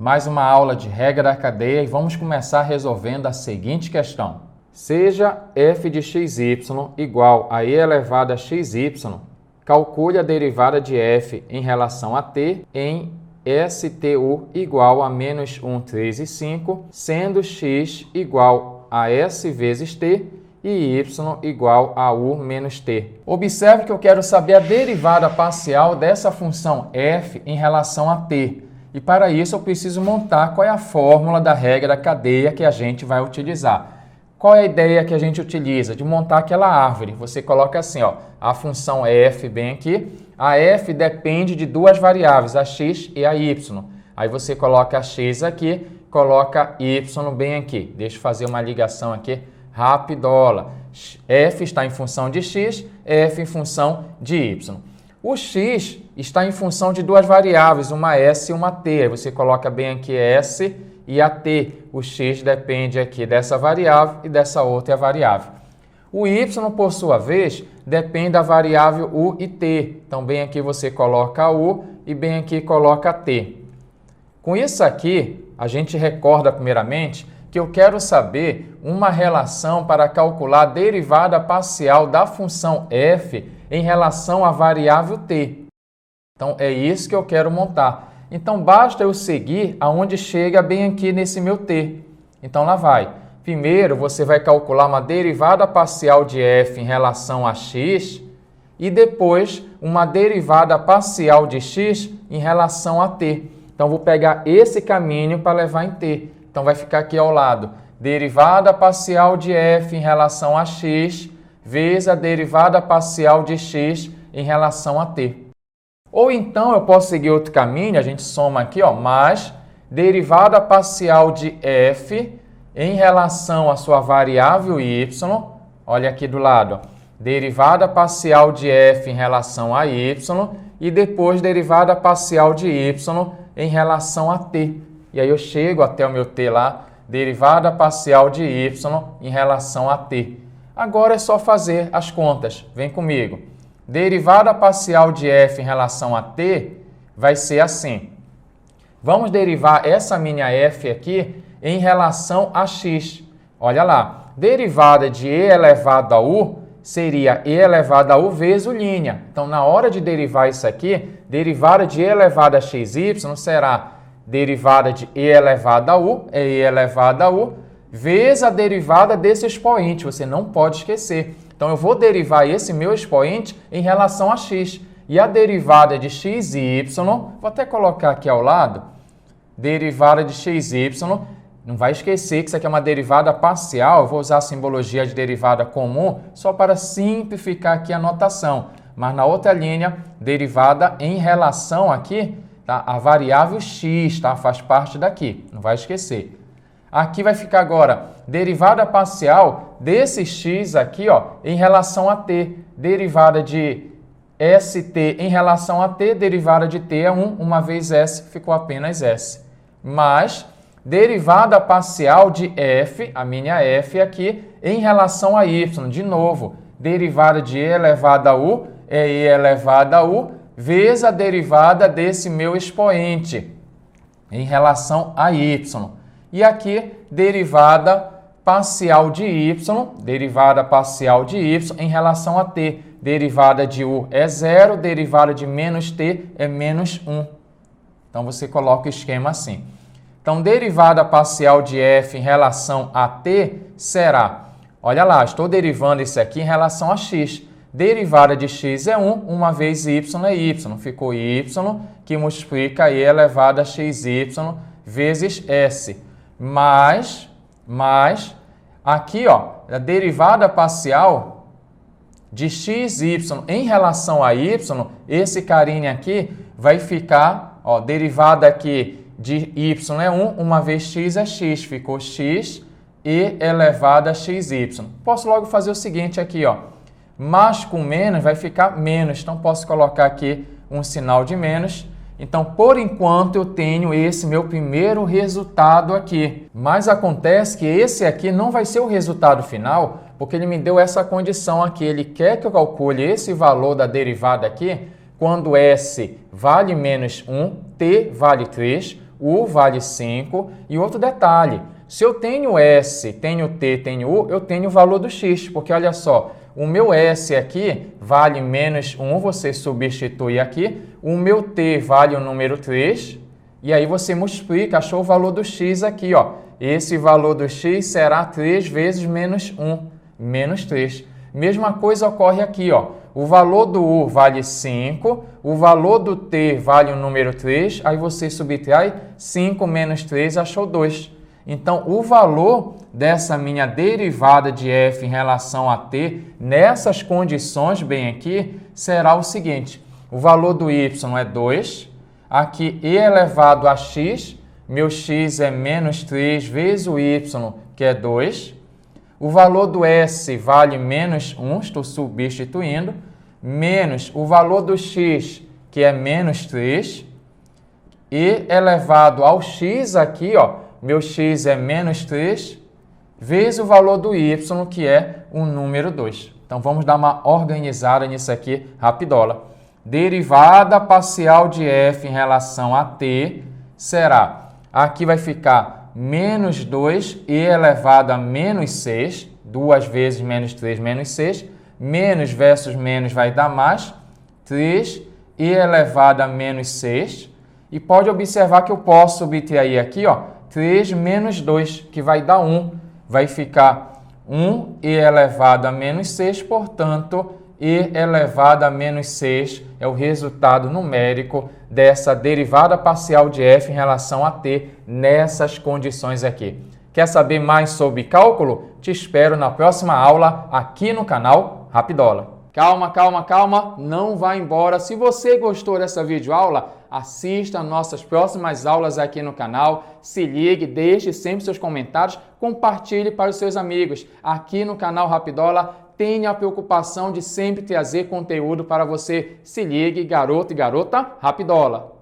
mais uma aula de regra da cadeia e vamos começar resolvendo a seguinte questão. Seja f de xy igual a e elevado a xy, calcule a derivada de f em relação a t em STU igual a menos 1, 3 e 5, sendo x igual a s vezes t e y igual a u menos t. Observe que eu quero saber a derivada parcial dessa função f em relação a t. E para isso eu preciso montar qual é a fórmula da regra da cadeia que a gente vai utilizar. Qual é a ideia que a gente utiliza? De montar aquela árvore. Você coloca assim, ó, a função f bem aqui. A f depende de duas variáveis, a x e a y. Aí você coloca a x aqui, coloca y bem aqui. Deixa eu fazer uma ligação aqui rapidola. F está em função de x, f em função de y. O x está em função de duas variáveis, uma s e uma t. Aí você coloca bem aqui s e a t. O x depende aqui dessa variável e dessa outra variável. O y, por sua vez, depende da variável u e t. Então, bem aqui você coloca u e bem aqui coloca t. Com isso aqui, a gente recorda primeiramente que eu quero saber uma relação para calcular a derivada parcial da função f em relação à variável t. Então, é isso que eu quero montar. Então, basta eu seguir aonde chega bem aqui nesse meu t. Então, lá vai. Primeiro, você vai calcular uma derivada parcial de f em relação a x e depois uma derivada parcial de x em relação a t. Então, vou pegar esse caminho para levar em t. Então, vai ficar aqui ao lado. Derivada parcial de f em relação a x vezes a derivada parcial de x em relação a t. Ou então, eu posso seguir outro caminho, a gente soma aqui, ó, mais derivada parcial de f em relação à sua variável y. Olha aqui do lado, ó, derivada parcial de f em relação a y e depois derivada parcial de y em relação a t. E aí eu chego até o meu t lá, derivada parcial de y em relação a t. Agora é só fazer as contas. Vem comigo. Derivada parcial de f em relação a t vai ser assim. Vamos derivar essa minha f aqui em relação a x. Olha lá. Derivada de e elevado a u seria e elevado a u vezes u'. Então, na hora de derivar isso aqui, derivada de e elevado a xy será derivada de e elevado a u, é e elevado a u, vezes a derivada desse expoente. Você não pode esquecer. Então, eu vou derivar esse meu expoente em relação a x. E a derivada de x e y, vou até colocar aqui ao lado, derivada de x e y, não vai esquecer que isso aqui é uma derivada parcial. Eu vou usar a simbologia de derivada comum só para simplificar aqui a notação. Mas na outra linha, derivada em relação aqui, tá? A variável x, tá? Faz parte daqui, não vai esquecer. Aqui vai ficar agora derivada parcial desse x aqui, ó, em relação a t. Derivada de st em relação a t, derivada de t é 1, uma vez s, ficou apenas s. Mais derivada parcial de f, a minha f aqui, em relação a y. De novo, derivada de e elevado a u é e elevado a u, vezes a derivada desse meu expoente em relação a y. E aqui, derivada parcial de y em relação a t. Derivada de u é 0, derivada de menos t é menos 1. Então, você coloca o esquema assim. Então, derivada parcial de f em relação a t será, olha lá, estou derivando isso aqui em relação a x. Derivada de x é 1, uma vez y é y. Ficou y, que multiplica e elevado a xy vezes s. Mais, aqui, ó, a derivada parcial de xy em relação a y, esse carinha aqui vai ficar, ó, derivada aqui de y é 1, uma vez x é x, ficou x e elevado a xy. Posso logo fazer o seguinte aqui, ó, mais com menos vai ficar menos, então posso colocar aqui um sinal de menos. Então, por enquanto, eu tenho esse meu primeiro resultado aqui. Mas acontece que esse aqui não vai ser o resultado final, porque ele me deu essa condição aqui. Ele quer que eu calcule esse valor da derivada aqui quando S vale menos 1, T vale 3, U vale 5. E outro detalhe, se eu tenho S, tenho T, tenho U, eu tenho o valor do X, porque olha só, o meu S aqui vale menos 1, você substitui aqui, o meu T vale o número 3, e aí você multiplica, achou o valor do X aqui, ó. Esse valor do X será 3 vezes menos 1, menos 3. Mesma coisa ocorre aqui, ó. O valor do U vale 5, o valor do T vale o número 3, aí você subtrai 5 menos 3, achou 2. Então, o valor dessa minha derivada de f em relação a t, nessas condições bem aqui, será o seguinte. O valor do y é 2, aqui e elevado a x, meu x é menos 3 vezes o y, que é 2. O valor do s vale menos 1, estou substituindo, menos o valor do x, que é menos 3, e elevado ao x aqui, ó, meu x é menos 3, vezes o valor do y, que é o número 2. Então, vamos dar uma organizada nisso aqui, rapidola. Derivada parcial de f em relação a t será, aqui vai ficar menos 2 e elevado a menos 6, 2 vezes menos 3, menos 6, menos versus menos vai dar mais, 3 e elevado a menos 6, e pode observar que eu posso subtrair aqui, ó, 3 menos 2, que vai dar 1. Vai ficar 1 e elevado a menos 6, portanto, e elevado a menos 6 é o resultado numérico dessa derivada parcial de f em relação a t nessas condições aqui. Quer saber mais sobre cálculo? Te espero na próxima aula aqui no canal Rapidola. Calma, calma, calma, não vá embora. Se você gostou dessa videoaula, assista nossas próximas aulas aqui no canal, se ligue, deixe sempre seus comentários, compartilhe para os seus amigos. Aqui no canal Rapidola, tenha a preocupação de sempre trazer conteúdo para você. Se ligue, garoto e garota Rapidola!